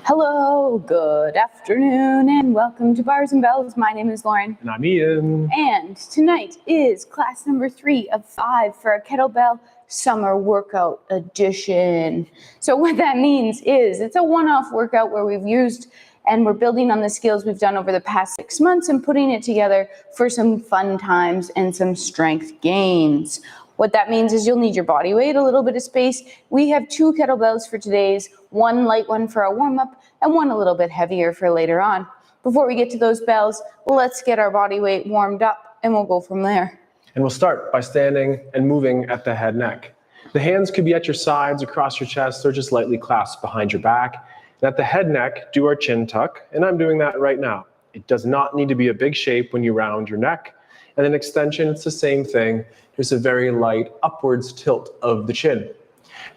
Hello, good afternoon, and welcome to Bars and Bells. My name is Lauren. And I'm Ian. And tonight is class number 3 of 5 for our Kettlebell Summer Workout Edition. So what that means is it's a one-off workout where we've used and we're building on the skills we've done over the past 6 months and putting it together for some fun times and some strength gains. What that means is you'll need your body weight, a little bit of space. We have 2 kettlebells for today's, one light one for a warm-up and one a little bit heavier for later on. Before we get to those bells, let's get our body weight warmed up and we'll go from there. And we'll start by standing and moving at the head neck. The hands could be at your sides, across your chest, or just lightly clasped behind your back. And at the head neck, do our chin tuck, and I'm doing that right now. It does not need to be a big shape when you round your neck. And then extension, it's the same thing. There's a very light upwards tilt of the chin.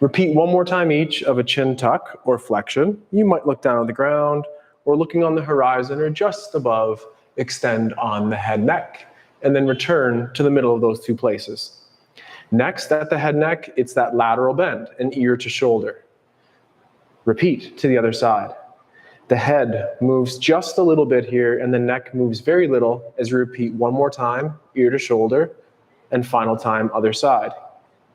Repeat one more time each of a chin tuck or flexion. You might look down on the ground or looking on the horizon or just above, extend on the head neck, and then return to the middle of those 2 places. Next, at the head neck, it's that lateral bend, an ear to shoulder. Repeat to the other side. The head moves just a little bit here and the neck moves very little as you repeat one more time, ear to shoulder, and final time, other side,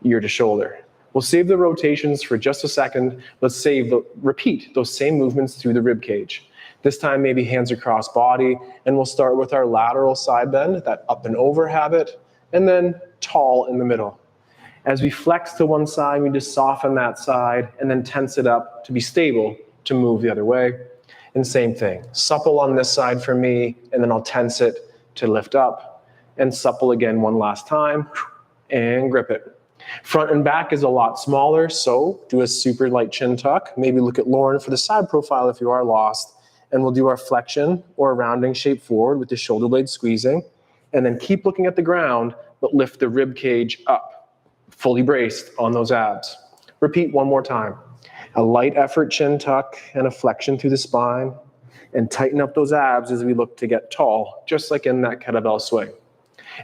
ear to shoulder. We'll save the rotations for just a second. Let's repeat those same movements through the rib cage. This time maybe hands across body, and we'll start with our lateral side bend, that up and over habit, and then tall in the middle. As we flex to one side, we just soften that side and then tense it up to be stable to move the other way. And same thing, supple on this side for me, and then I'll tense it to lift up, and supple again one last time, and grip it. Front and back is a lot smaller, so do a super light chin tuck. Maybe look at Lauren for the side profile if you are lost, and we'll do our flexion or a rounding shape forward with the shoulder blade squeezing, and then keep looking at the ground, but lift the rib cage up, fully braced on those abs. Repeat one more time. A light effort chin tuck and a flexion through the spine, and tighten up those abs as we look to get tall, just like in that kettlebell swing.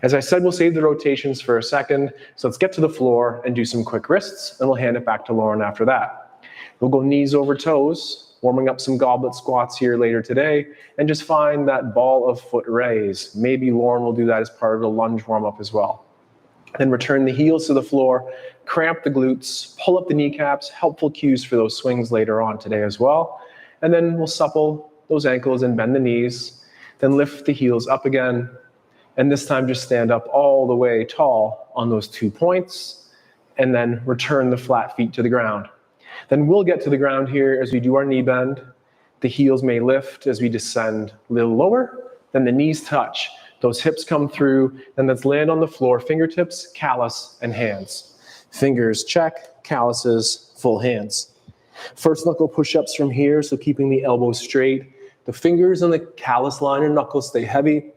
As I said, we'll save the rotations for a second, so let's get to the floor and do some quick wrists, and we'll hand it back to Lauren after that. We'll go knees over toes, warming up some goblet squats here later today, and just find that ball of foot raise. Maybe Lauren will do that as part of the lunge warm-up as well. Then return the heels to the floor, cramp the glutes, pull up the kneecaps, helpful cues for those swings later on today as well. And then we'll supple those ankles and bend the knees, then lift the heels up again, and this time just stand up all the way tall on those 2 points, and then return the flat feet to the ground. Then we'll get to the ground here as we do our knee bend. The heels may lift as we descend a little lower, then the knees touch. Those hips come through, then let's land on the floor, fingertips, callus, and hands. Fingers check, calluses, full hands. First knuckle push-ups from here, so keeping the elbows straight. The fingers on the callus line and knuckles stay heavy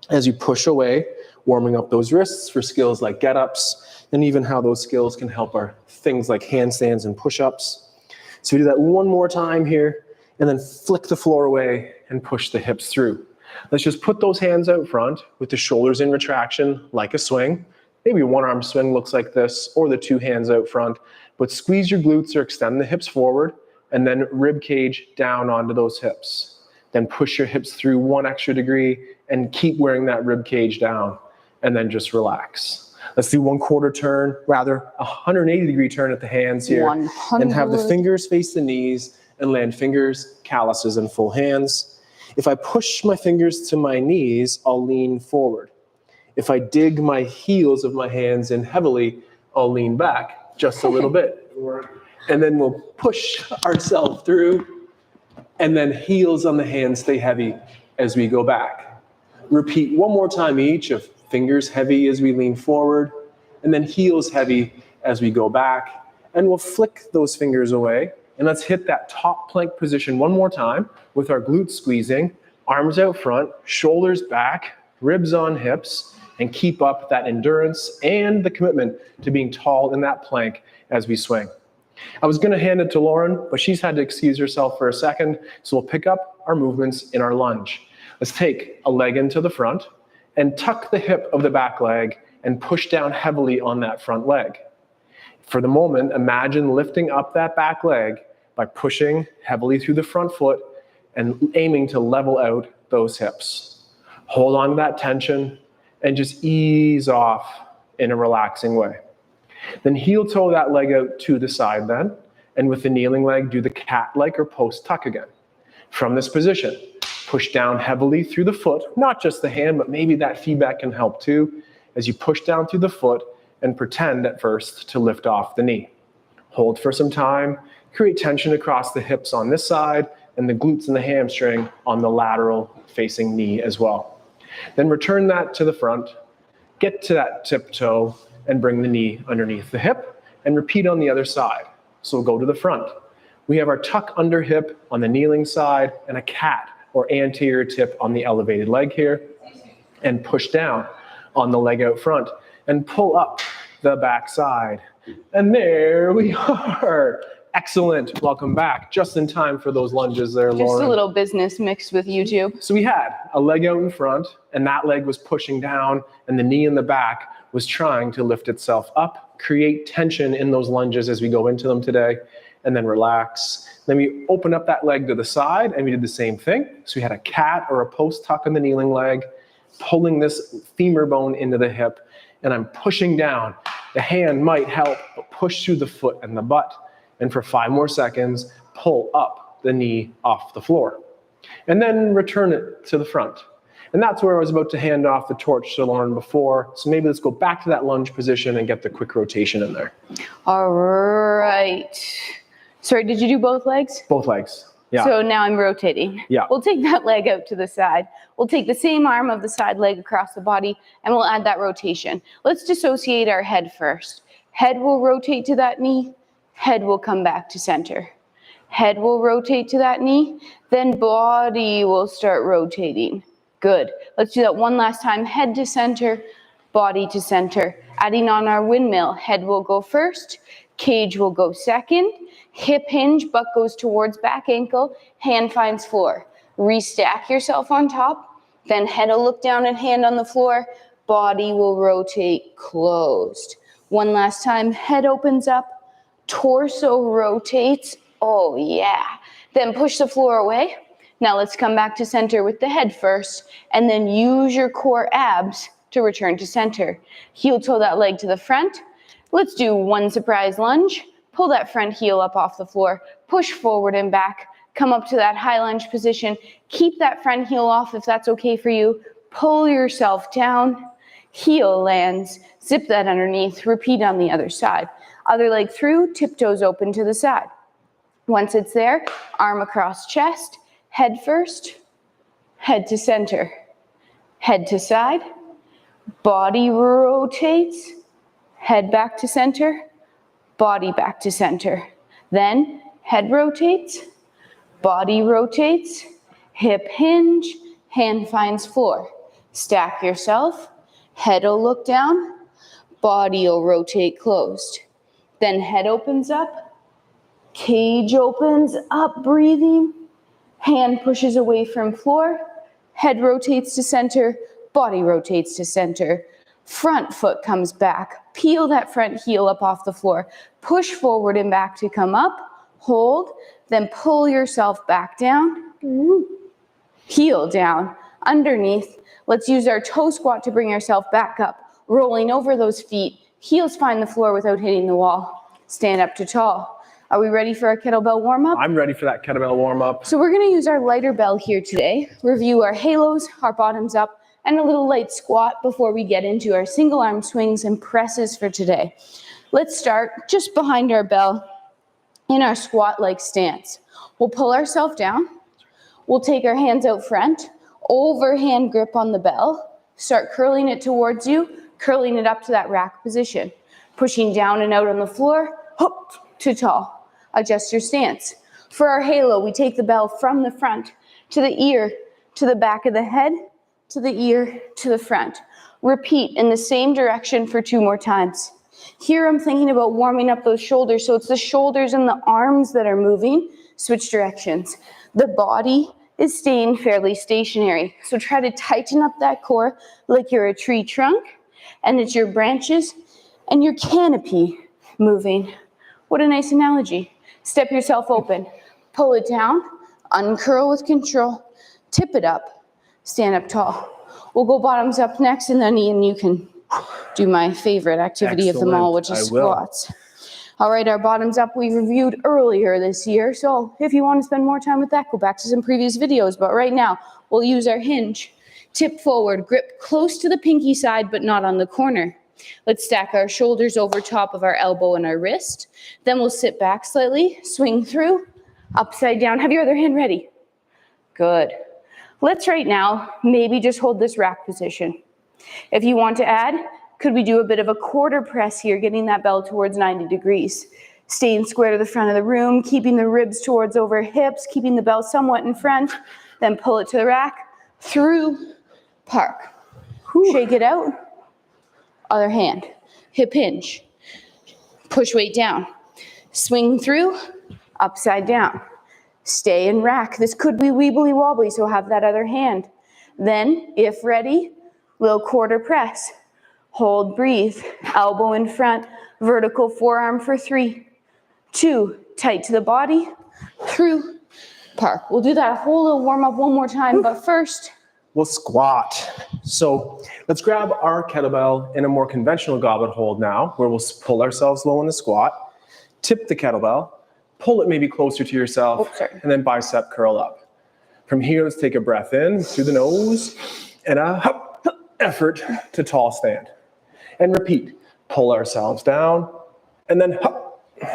as you push away, warming up those wrists for skills like get-ups, and even how those skills can help our things like handstands and push-ups. So we do that one more time here, and then flick the floor away and push the hips through. Let's just put those hands out front with the shoulders in retraction like a swing. Maybe a one-arm swing looks like this, or the 2 hands out front, but squeeze your glutes or extend the hips forward, and then rib cage down onto those hips. Then push your hips through 1 extra degree and keep wearing that rib cage down, and then just relax. Let's do 1/4 turn, rather a 180-degree turn at the hands here, and have the fingers face the knees and land fingers, calluses, and full hands. If I push my fingers to my knees, I'll lean forward. If I dig my heels of my hands in heavily, I'll lean back just a little bit. And then we'll push ourselves through, and then heels on the hands stay heavy as we go back. Repeat one more time each of fingers heavy as we lean forward, and then heels heavy as we go back. And we'll flick those fingers away, and let's hit that top plank position one more time with our glutes squeezing, arms out front, shoulders back, ribs on hips, and keep up that endurance and the commitment to being tall in that plank as we swing. I was gonna hand it to Lauren, but she's had to excuse herself for a second, so we'll pick up our movements in our lunge. Let's take a leg into the front and tuck the hip of the back leg and push down heavily on that front leg. For the moment, imagine lifting up that back leg by pushing heavily through the front foot and aiming to level out those hips. Hold on to that tension and just ease off in a relaxing way. Then heel toe that leg out to the side then, and with the kneeling leg, do the cat-like or post tuck again. From this position, push down heavily through the foot, not just the hand, but maybe that feedback can help too, as you push down through the foot and pretend at first to lift off the knee. Hold for some time, create tension across the hips on this side and the glutes and the hamstring on the lateral facing knee as well. Then return that to the front, get to that tiptoe and bring the knee underneath the hip and repeat on the other side. So we'll go to the front. We have our tuck under hip on the kneeling side and a cat or anterior tip on the elevated leg here, and push down on the leg out front and pull up the back side. And there we are. Excellent. Welcome back. Just in time for those lunges there, Lauren. Just a little business mixed with YouTube. So we had a leg out in front, and that leg was pushing down, and the knee in the back was trying to lift itself up, create tension in those lunges as we go into them today, and then relax. Then we open up that leg to the side, and we did the same thing. So we had a cat or a post tuck on the kneeling leg, pulling this femur bone into the hip, and I'm pushing down. The hand might help, but push through the foot and the butt. And for 5 more seconds, pull up the knee off the floor. And then return it to the front. And that's where I was about to hand off the torch to Lauren before. So maybe let's go back to that lunge position and get the quick rotation in there. All right. Sorry, did you do both legs? Both legs. Yeah. So now I'm rotating. Yeah. We'll take that leg out to the side. We'll take the same arm of the side leg across the body, and we'll add that rotation. Let's dissociate our head first. Head will rotate to that knee. Head will come back to center. Head will rotate to that knee. Then body will start rotating. Good. Let's do that one last time. Head to center, body to center. Adding on our windmill. Head will go first. Cage will go second. Hip hinge, butt goes towards back ankle. Hand finds floor. Restack yourself on top. Then head will look down and hand on the floor. Body will rotate closed. One last time. Head opens up. Torso rotates. Oh yeah. Then push the floor away. Now let's come back to center with the head first, and then use your core abs to return to center. Heel toe that leg to the front. Let's do one surprise lunge. Pull that front heel up off the floor. Push forward and back. Come up to that high lunge position. Keep that front heel off if that's okay for you. Pull yourself down. Heel lands. Zip that underneath. Repeat on the other side. Other leg through, tiptoes open to the side. Once it's there, arm across chest. Head first, head to center, head to side, body rotates, head back to center, body back to center. Then head rotates, body rotates, hip hinge, hand finds floor. Stack yourself, head will look down, body will rotate closed. Then head opens up, cage opens up, breathing. Hand pushes away from floor, head rotates to center, body rotates to center. Front foot comes back, peel that front heel up off the floor, push forward and back to come up, hold, then pull yourself back down, heel down, underneath. Let's use our toe squat to bring ourselves back up, rolling over those feet, heels find the floor without hitting the wall. Stand up to tall. Are we ready for our kettlebell warm-up? I'm ready for that kettlebell warm-up. So we're going to use our lighter bell here today, review our halos, our bottoms up, and a little light squat before we get into our single arm swings and presses for today. Let's start just behind our bell in our squat-like stance. We'll pull ourselves down. We'll take our hands out front, overhand grip on the bell, start curling it towards you, curling it up to that rack position, pushing down and out on the floor, hook to tall. Adjust your stance. For our halo, we take the bell from the front to the ear, to the back of the head, to the ear, to the front. Repeat in the same direction for 2 more times. Here I'm thinking about warming up those shoulders, so it's the shoulders and the arms that are moving. Switch directions. The body is staying fairly stationary, so try to tighten up that core like you're a tree trunk, and it's your branches and your canopy moving. What a nice analogy. Step yourself open. Pull it down, uncurl with control, tip it up, stand up tall. We'll go bottoms up next, and then Ian, you can do my favorite activity of them all, which is squats. All right, our bottoms up we reviewed earlier this year, so if you want to spend more time with that, go back to some previous videos. But right now, we'll use our hinge. Tip forward, grip close to the pinky side, but not on the corner. Let's stack our shoulders over top of our elbow and our wrist. Then we'll sit back slightly, swing through, upside down. Have your other hand ready. Good. Let's right now maybe just hold this rack position. If you want to add, could we do a bit of a quarter press here, getting that bell towards 90 degrees? Staying square to the front of the room, keeping the ribs towards over hips, keeping the bell somewhat in front, then pull it to the rack, through, park. Shake it out, other hand, hip hinge, push weight down, swing through, upside down, stay in rack. This could be weebly wobbly, so have that other hand. Then, if ready, little quarter press. Hold, breathe, elbow in front, vertical forearm for 3, 2, tight to the body, through, park. We'll do that whole little warm up one more time, but first, we'll squat. So let's grab our kettlebell in a more conventional goblet hold now, where we'll pull ourselves low in the squat, tip the kettlebell, pull it maybe closer to yourself, and then bicep curl up. From here, let's take a breath in through the nose, and a effort to tall stand. And repeat, pull ourselves down, and then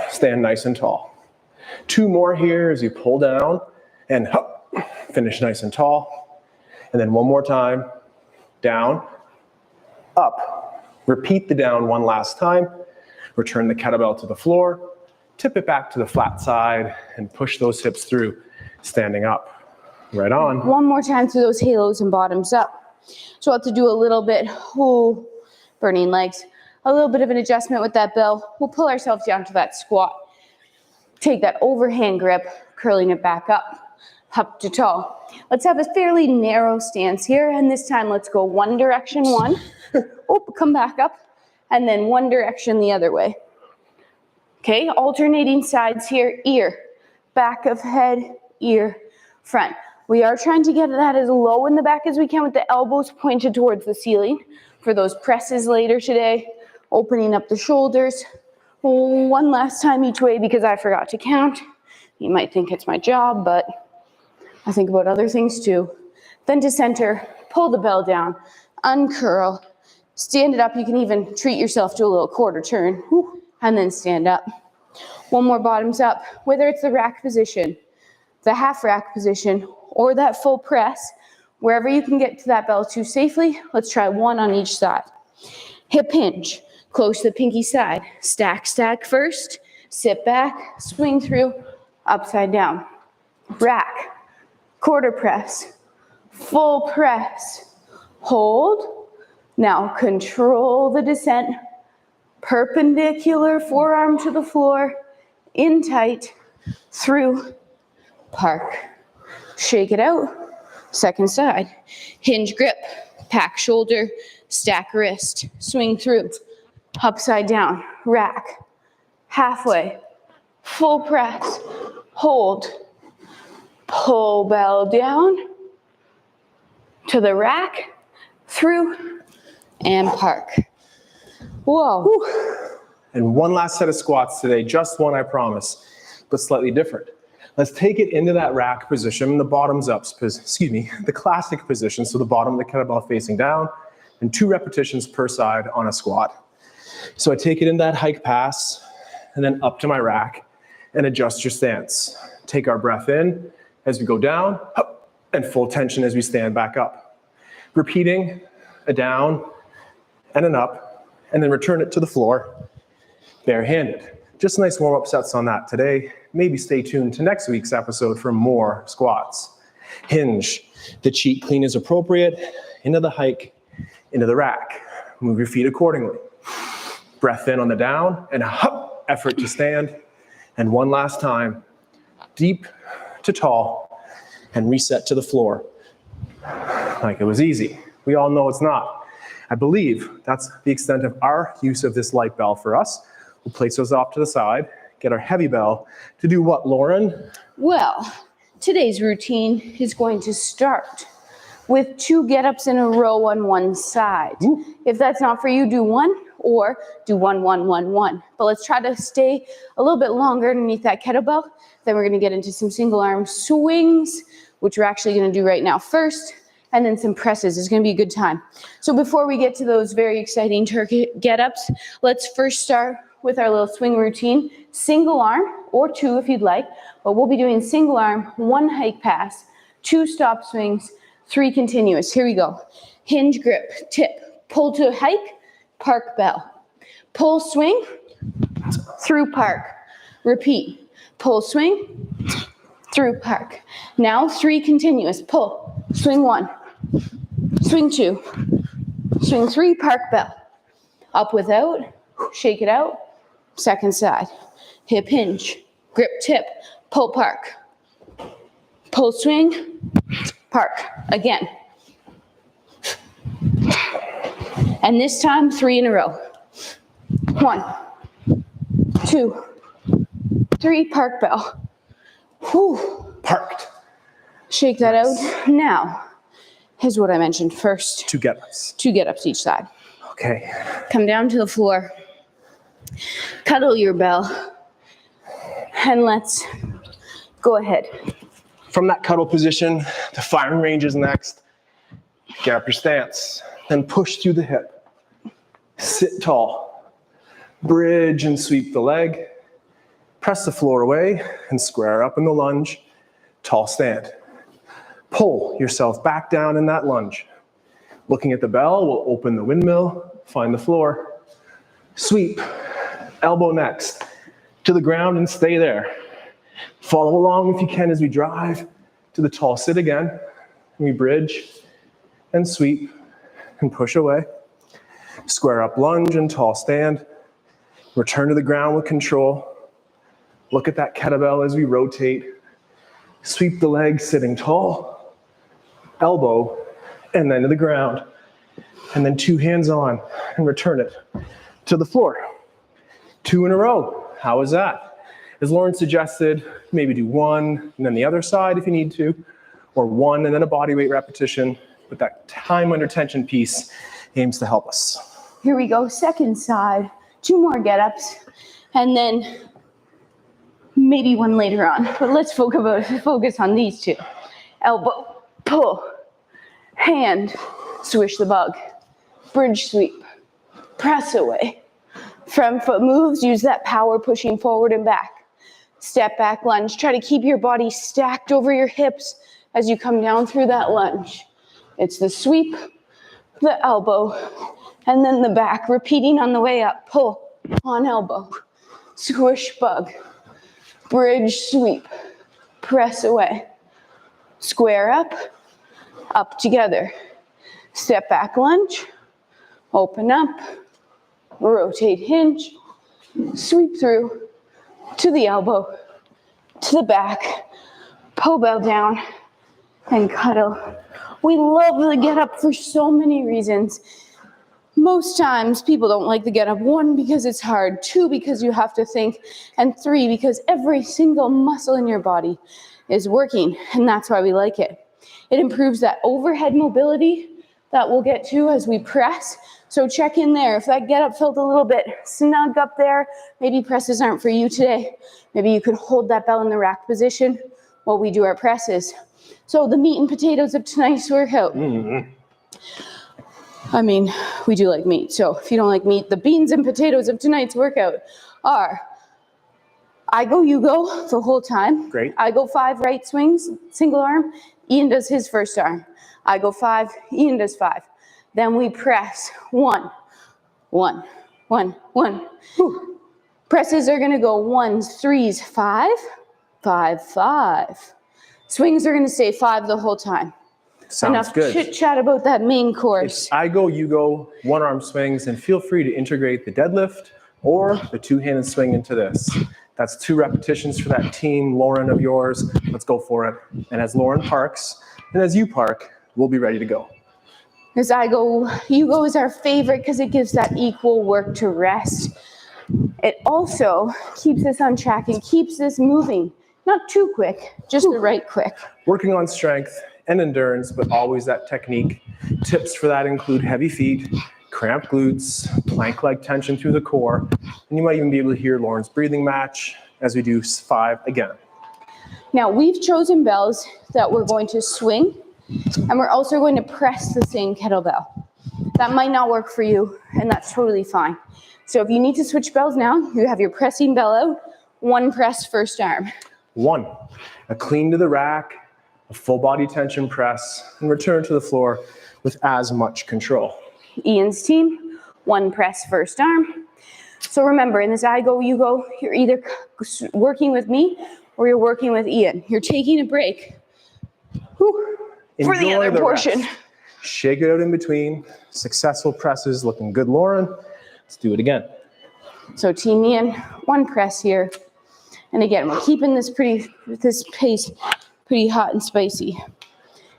stand nice and tall. 2 more here as you pull down, and finish nice and tall. And then 1 more time, down, up. Repeat the down 1 last time. Return the kettlebell to the floor, tip it back to the flat side, and push those hips through, standing up. Right on. 1 more time through those halos and bottoms up. So we'll have to do a little bit, burning legs, a little bit of an adjustment with that bell. We'll pull ourselves down to that squat. Take that overhand grip, curling it back up to tall. Let's have a fairly narrow stance here, and this time let's go one direction, one. Come back up, and then one direction the other way. Okay, alternating sides here, ear, back of head, ear, front. We are trying to get that as low in the back as we can with the elbows pointed towards the ceiling for those presses later today. Opening up the shoulders. 1 last time each way because I forgot to count. You might think it's my job, but I think about other things too. Then to center, pull the bell down, uncurl, stand it up. You can even treat yourself to a little quarter turn, and then stand up. 1 more bottoms up, whether it's the rack position, the half rack position, or that full press, wherever you can get to that bell to safely. Let's try 1 on each side. Hip hinge, close to the pinky side. Stack first, sit back, swing through, upside down. Rack, quarter press, full press, hold. Now control the descent, perpendicular forearm to the floor, in tight, through, park. Shake it out, second side. Hinge grip, pack shoulder, stack wrist, swing through, upside down, rack, halfway, full press, hold, pull bell down, to the rack, through, and park. Whoa. And 1 last set of squats today, just 1 I promise, but slightly different. Let's take it into that rack position, the bottoms up, the classic position, so the bottom of the kettlebell facing down, and 2 repetitions per side on a squat. So I take it in that hike pass, and then up to my rack, and adjust your stance. Take our breath in as we go down, up, and full tension as we stand back up. Repeating a down and an up, and then return it to the floor, barehanded. Just nice warm-up sets on that today. Maybe stay tuned to next week's episode for more squats. Hinge, the cheat clean is appropriate, into the hike, into the rack. Move your feet accordingly. Breath in on the down, and effort to stand. And 1 last time, deep to tall, and reset to the floor. Like it was easy. We all know it's not. I believe that's the extent of our use of this light bell for us. We'll place those off to the side, get our heavy bell to do what, Lauren? Well, today's routine is going to start with 2 get-ups in a row on one side. Ooh. If that's not for you, do 1 or do 1, 1, 1, 1. But let's try to stay a little bit longer underneath that kettlebell. Then we're going to get into some single arm swings, which we're actually going to do right now first, and then some presses. It's going to be a good time. So before we get to those very exciting turkey get-ups, let's first start with our little swing routine. Single arm, or 2 if you'd like, but we'll be doing single arm, 1 hike pass, 2 stop swings, 3 continuous. Here we go. Hinge grip, tip, pull to hike, park bell. Pull swing, through park. Repeat. Pull swing, through park. Now 3 continuous. Pull, swing 1, swing 2, swing 3, park bell. Up without, shake it out, second side. Hip hinge, grip tip, pull park. Pull swing, park. Again. And this time, 3 in a row. 1, 2, 3, park bell. Whew. Parked. Shake that out. Now, here's what I mentioned first. 2 get-ups. 2 get-ups each side. Okay. Come down to the floor. Cuddle your bell. And let's go ahead. From that cuddle position, the firing range is next. Get up your stance. Then push through the hip. Sit tall. Bridge and sweep the leg. Press the floor away and square up in the lunge. Tall stand. Pull yourself back down in that lunge. Looking at the bell, we'll open the windmill, find the floor. Sweep. Elbow next. To the ground and stay there. Follow along if you can as we drive to the tall sit again. We bridge and sweep and push away. Square up lunge and tall stand. Return to the ground with control. Look at that kettlebell as we rotate. Sweep the legs sitting tall. Elbow and then to the ground. And then 2 hands on and return it to the floor. 2 in a row. How is that? As Lauren suggested, maybe do 1 and then the other side if you need to, or 1 and then a body weight repetition, but that time under tension piece aims to help us. Here we go. Second side. 2 more get-ups. And then maybe 1 later on. But let's focus on these 2. Elbow, pull, hand, swish the bug, bridge sweep, press away. Front foot moves, use that power pushing forward and back. Step back lunge. Try to keep your body stacked over your hips as you come down through that lunge. It's the sweep, the elbow, and then the back. Repeating on the way up. Pull on elbow, squish bug, bridge sweep, press away. Square up together. Step back lunge, open up, rotate hinge, sweep through to the elbow, to the back, pull bell down, and cuddle. We love the get up for so many reasons. Most times people don't like the get up. 1, because it's hard. 2, because you have to think. And 3, because every single muscle in your body is working, and that's why we like it. It improves that overhead mobility that we'll get to as we press. So check in there. If that get up felt a little bit snug up there, maybe presses aren't for you today. Maybe you could hold that bell in the rack position while we do our presses. So the meat and potatoes of tonight's workout. I mean, we do like meat. So if you don't like meat, the beans and potatoes of tonight's workout are I go, you go the whole time. Great. I go 5 right swings, single arm. Ian does his first arm. I go 5, Ian does 5. Then we press 1, 1, 1, 1. Whew. Presses are gonna go 1s, 3s, 5, 5, 5. Swings are gonna stay 5 the whole time. Sounds Enough good. chit chat about that main course. It's I go, you go, 1-arm swings, and feel free to integrate the deadlift or the 2-handed swing into this. That's 2 repetitions for that team, Lauren, of yours. Let's go for it. And as Lauren parks, and as you park, we'll be ready to go. As I go, you go is our favorite because it gives that equal work to rest. It also keeps us on track and keeps us moving. Not too quick, just the right quick. Working on strength and endurance, but always that technique. Tips for that include heavy feet, cramped glutes, plank-like tension through the core, and you might even be able to hear Lauren's breathing match as we do 5 again. Now we've chosen bells that we're going to swing, and we're also going to press the same kettlebell. That might not work for you, and that's totally fine. So if you need to switch bells now, you have your pressing bell out, 1 press first arm. 1, a clean to the rack, a full body tension press, and return to the floor with as much control. Ian's team, 1 press first arm. So remember, in this I go, you go, you're either working with me or you're working with Ian. You're taking a break for the other portion. Rest. Shake it out in between. Successful presses, looking good, Lauren. Let's do it again. So team Ian, 1 press here. And again, we're keeping this pace pretty hot and spicy.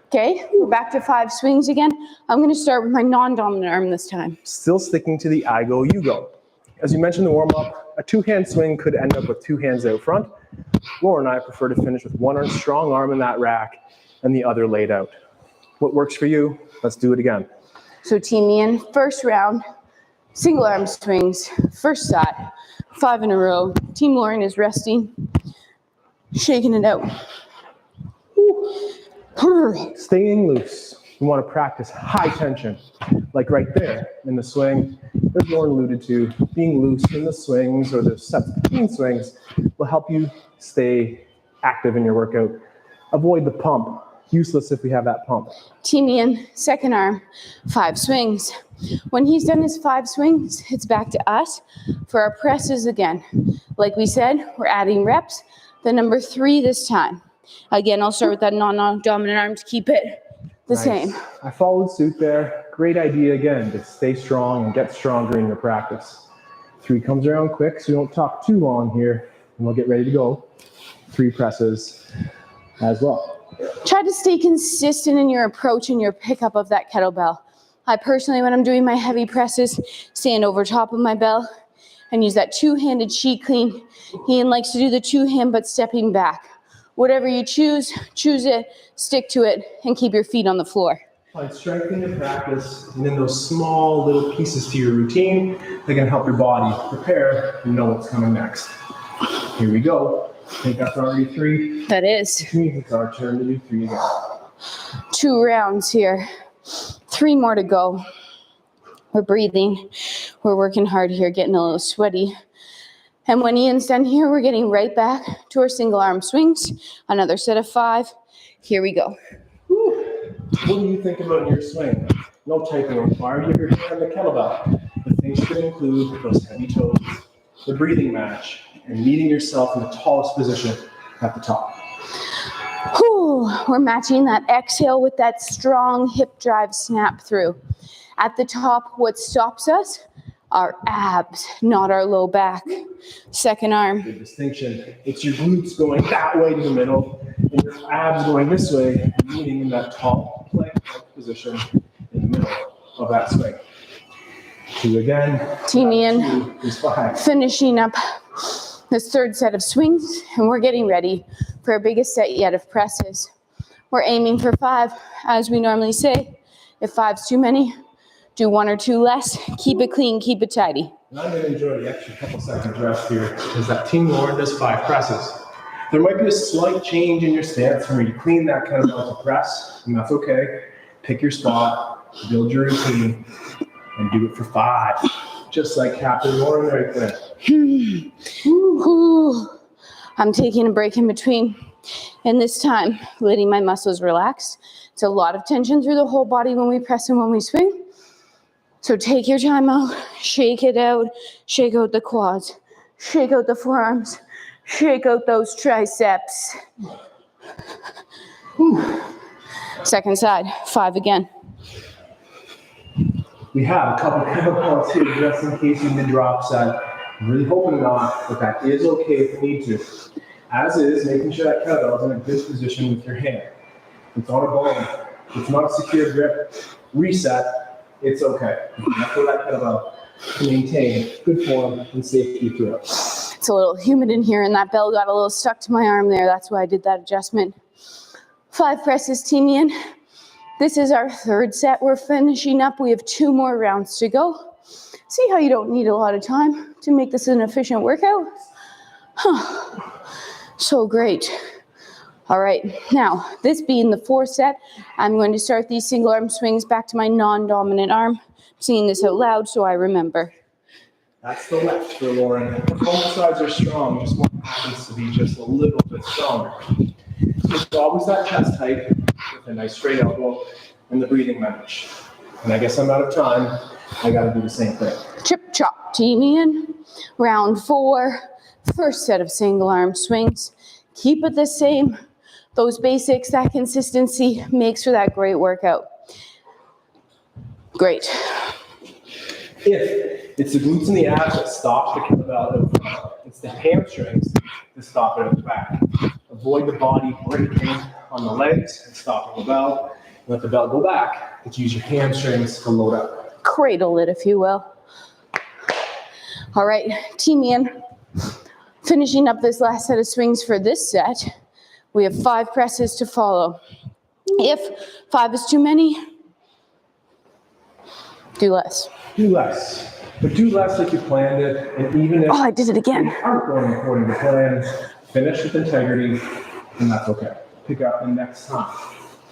Okay, we're back to 5 swings again. I'm gonna start with my non-dominant arm this time. Still sticking to the I go, you go. As you mentioned in the warm-up, a 2-hand swing could end up with 2 hands out front. Lauren and I prefer to finish with 1 strong arm in that rack and the other laid out. What works for you? Let's do it again. So team Ian, first round, single arm swings, first side, 5 in a row. Team Lauren is resting, shaking it out. Staying loose. You want to practice high tension, like right there in the swing. As Lauren alluded to, being loose in the swings or the sets between swings will help you stay active in your workout. Avoid the pump. Useless if we have that pump. Team Ian, second arm, 5 swings. When he's done his 5 swings, it's back to us for our presses again. Like we said, we're adding reps, the number 3 this time. Again, I'll start with that non-dominant arm to keep it the same. I followed suit there. Great idea again to stay strong and get stronger in your practice. 3 comes around quick, so we don't talk too long here, and we'll get ready to go. 3 presses as well. Try to stay consistent in your approach and your pickup of that kettlebell. I personally, when I'm doing my heavy presses, stand over top of my bell and use that 2-handed sheet clean. Ian likes to do the 2-hand, but stepping back. Whatever you choose it, stick to it, and keep your feet on the floor. Find strength in your practice, and then those small little pieces to your routine that can help your body prepare and know what's coming next. Here we go. I think that's already 3. That is. Which means it's our turn to do 3 again. 2 rounds here. 3 more to go. We're breathing. We're working hard here, getting a little sweaty. And when Ian's done here, we're getting right back to our single arm swings. Another set of 5. Here we go. What do you think about your swing? No typing required. You have your hand on the kettlebell. The things could include those heavy toes, the breathing match, and meeting yourself in the tallest position at the top. Whew, we're matching that exhale with that strong hip drive snap through. At the top, what stops us? Our abs, not our low back. Second arm. Good distinction. It's your glutes going that way to the middle, and your abs going this way, meeting in that tall plank position in the middle of that swing. 2 again. Team Ian, 2 is 5. finishing up this 3rd set of swings, and we're getting ready for our biggest set yet of presses. We're aiming for 5, as we normally say. If 5's too many, do 1 or 2 less. Keep it clean, keep it tidy. And I'm going to enjoy the extra couple seconds rest here, because that Team Lauren does 5 presses. There might be a slight change in your stance for me to clean that kettlebell to press, and that's okay. Pick your spot, build your routine, and do it for 5. Just like Captain Lauren right there. I'm taking a break in between, and this time, letting my muscles relax. It's a lot of tension through the whole body when we press and when we swing. So take your time out, shake it out, shake out the quads, shake out the forearms, shake out those triceps. Second side, 5 again. We have a couple kettlebells here just in case you need to drop set. I'm really hoping not, but that is okay if you need to. As is, making sure that kettlebell is in a good position with your hand. It's on a bone. It's not a secure grip. Reset. It's okay. You can let go of that kettlebell to maintain good form and safety throughout. It's a little humid in here and that bell got a little stuck to my arm there. That's why I did that adjustment. 5 presses, Timian. This is our third set. We're finishing up. We have 2 more rounds to go. See how you don't need a lot of time to make this an efficient workout? So great. All right, now this being the 4th set, I'm going to start these single arm swings back to my non-dominant arm. I'm singing this out loud so I remember. That's the left for Lauren. Both sides are strong, just one happens to be just a little bit stronger. It's always that chest height with a nice straight elbow and the breathing match. And I guess I'm out of time. I gotta do the same thing. Chip chop, Timian. Round 4, first set of single arm swings. Keep it the same. Those basics, that consistency makes for that great workout. Great. If it's the glutes and the abs that stop the kettlebell out of front, it's the hamstrings that stop it out the back. Avoid the body breaking on the legs and stopping the bell. Let the bell go back, but use your hamstrings to load up. Cradle it, if you will. All right, Timian. Finishing up this last set of swings for this set, we have 5 presses to follow. If 5 is too many, do less. Do less, but do less like you planned it, and even if Oh, I did it again. you aren't going according to plan, finish with integrity, and that's okay. Pick up the next time.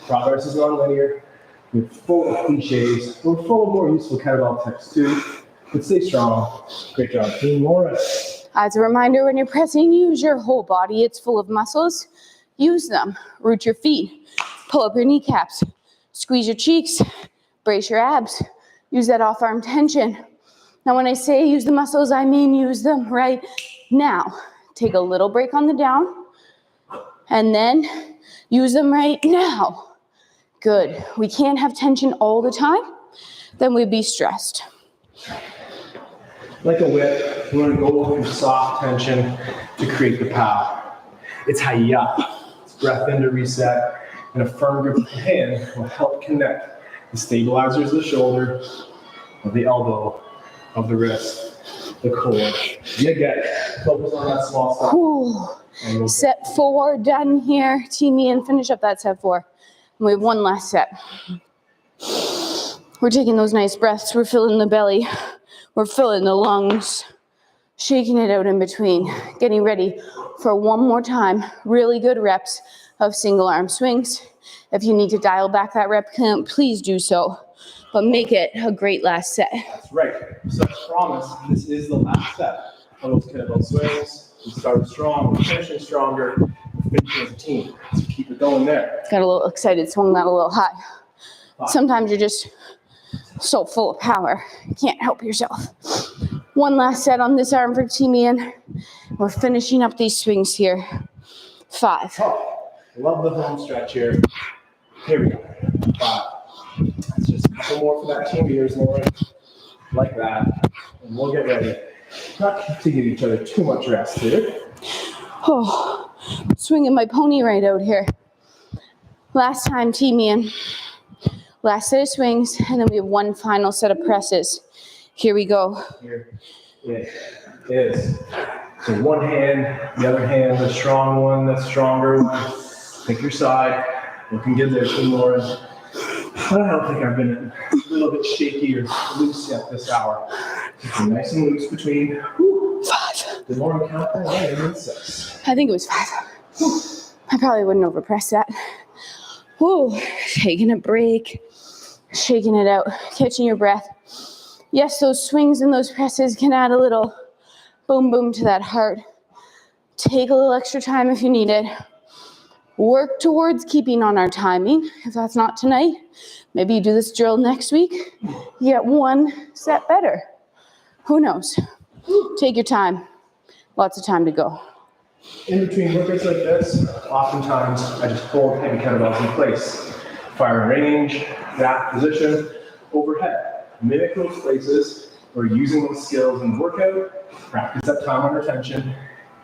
Progress is non-linear. We're full of cliches. We're full of more useful kettlebell tips too. But stay strong. Great job, team. Laura. As a reminder, when you're pressing, use your whole body. It's full of muscles. Use them. Root your feet. Pull up your kneecaps. Squeeze your cheeks. Brace your abs. Use that off-arm tension. Now, when I say use the muscles, I mean use them right now. Take a little break on the down. And then use them right now. Good. We can't have tension all the time. Then we'd be stressed. Like a whip, we're going to go through soft tension to create the power. It's hi-ya. It's breath in to reset, and a firm grip of the hand will help connect the stabilizers of the shoulder, of the elbow, of the wrist, the core. You get it. Focus on that small stuff. Cool. Set 4 done here. Timian, finish up that set 4. And we have 1 last set. We're taking those nice breaths. We're filling the belly. We're filling the lungs. Shaking it out in between. Getting ready for 1 more time. Really good reps of single arm swings. If you need to dial back that rep count, please do so. But make it a great last set. That's right. So I promise this is the last set of those kettlebell swings. We started strong, we're finishing stronger, we're finishing as a team. So keep it going there. Got a little excited, swung that a little high. Sometimes you're just so full of power. You can't help yourself. 1 last set on this arm for Timian. We're finishing up these swings here. 5. Oh, love the home stretch here. Here we go. 5. That's just a couple more for that team ears, Lauren. Like that. And we'll get ready. Not to give each other too much rest here. Oh, swinging my pony right out here. Last time, Timian. Last set of swings, and then we have 1 final set of presses. Here we go. Here it is. So one hand, the other hand, the strong one, the stronger one. Pick your side. Looking good there, Team Lauren. I don't think I've been a little bit shaky or loose yet this hour. Nice and loose between. 5. The Lauren count there, and then 6. I think it was 5. I probably wouldn't overpress that. Whoa, taking a break, shaking it out, catching your breath. Yes, those swings and those presses can add a little boom, boom to that heart. Take a little extra time if you need it. Work towards keeping on our timing. If that's not tonight, maybe you do this drill next week. You get 1 set better. Who knows? Take your time. Lots of time to go. In between workouts like this, oftentimes I just hold heavy kettlebells in place. Fire range, that position, overhead. Mimic those places. We're using those skills in the workout. Practice that time under tension,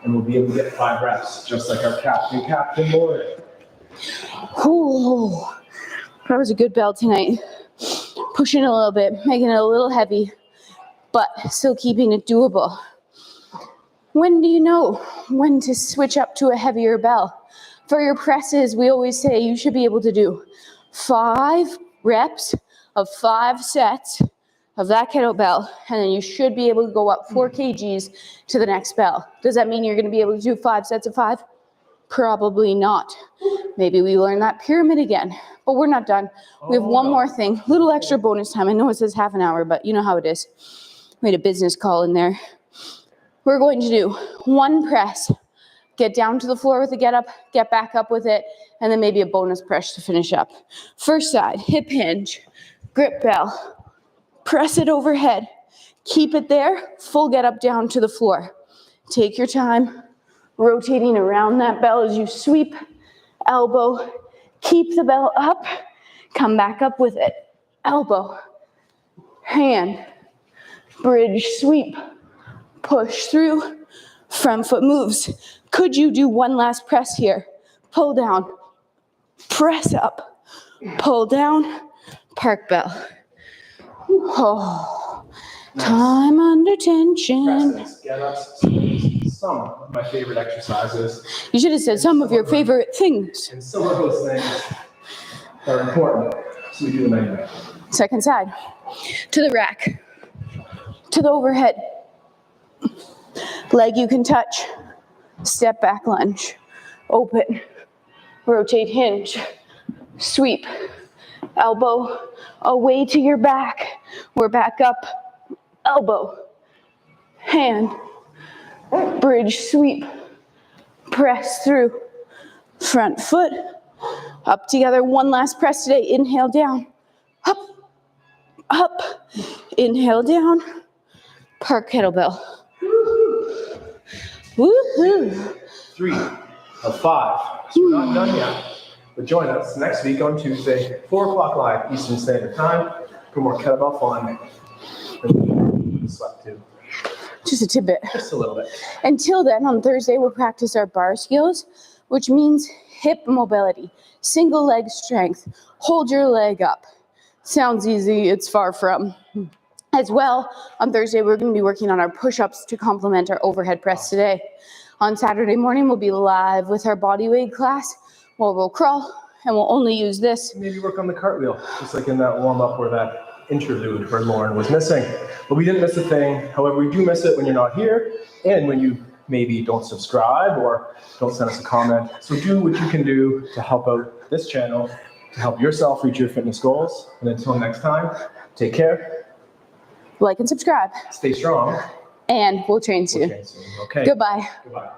and we'll be able to get 5 reps, just like our Captain Lauren. Ooh, that was a good bell tonight. Pushing a little bit, making it a little heavy, but still keeping it doable. When do you know when to switch up to a heavier bell? For your presses, we always say you should be able to do 5 reps of 5 sets of that kettlebell, and then you should be able to go up 4 kgs to the next bell. Does that mean you're going to be able to do 5 sets of 5? Probably not. Maybe we learn that pyramid again, but we're not done. We have one more thing, little extra bonus time. I know it says half an hour, but you know how it is. We had a business call in there. We're going to do 1 press, get down to the floor with a get up, get back up with it, and then maybe a bonus press to finish up. First side, hip hinge, grip bell. Press it overhead. Keep it there. Full get up down to the floor. Take your time, rotating around that bell as you sweep, elbow. Keep the bell up. Come back up with it. Elbow, hand, bridge, sweep, push through, front foot moves. Could you do one last press here? Pull down, press up, pull down, park bell. Oh, time under tension. Presses, get-ups, some of my favorite exercises. You should have said some of your favorite things. And some of those things are important, so we do them anyway. Second side. To the rack. To the overhead. Leg you can touch. Step back lunge. Open. Rotate hinge. Sweep. Elbow away to your back. We're back up. Elbow. Hand. Bridge sweep. Press through. Front foot. Up together. One last press today. Inhale down. Up. Up. Inhale down. Park kettlebell. Woohoo. 3 of 5. So we're not done yet. But join us next week on Tuesday, 4 o'clock live Eastern Standard Time for more kettlebell fun. And sweat too. Just a tidbit. Just a little bit. Until then, on Thursday, we'll practice our bar skills, which means hip mobility, single leg strength. Hold your leg up. Sounds easy, it's far from. As well, on Thursday, we're going to be working on our push-ups to complement our overhead press today. On Saturday morning, we'll be live with our body weight class. Well, we'll crawl, and we'll only use this. Maybe work on the cartwheel, just like in that warm-up where that interlude where Lauren was missing. But we didn't miss a thing. However, we do miss it when you're not here and when you maybe don't subscribe or don't send us a comment. So do what you can do to help out this channel, to help yourself reach your fitness goals. And until next time, take care. Like and subscribe. Stay strong. And we'll train soon. Okay. Goodbye. Goodbye.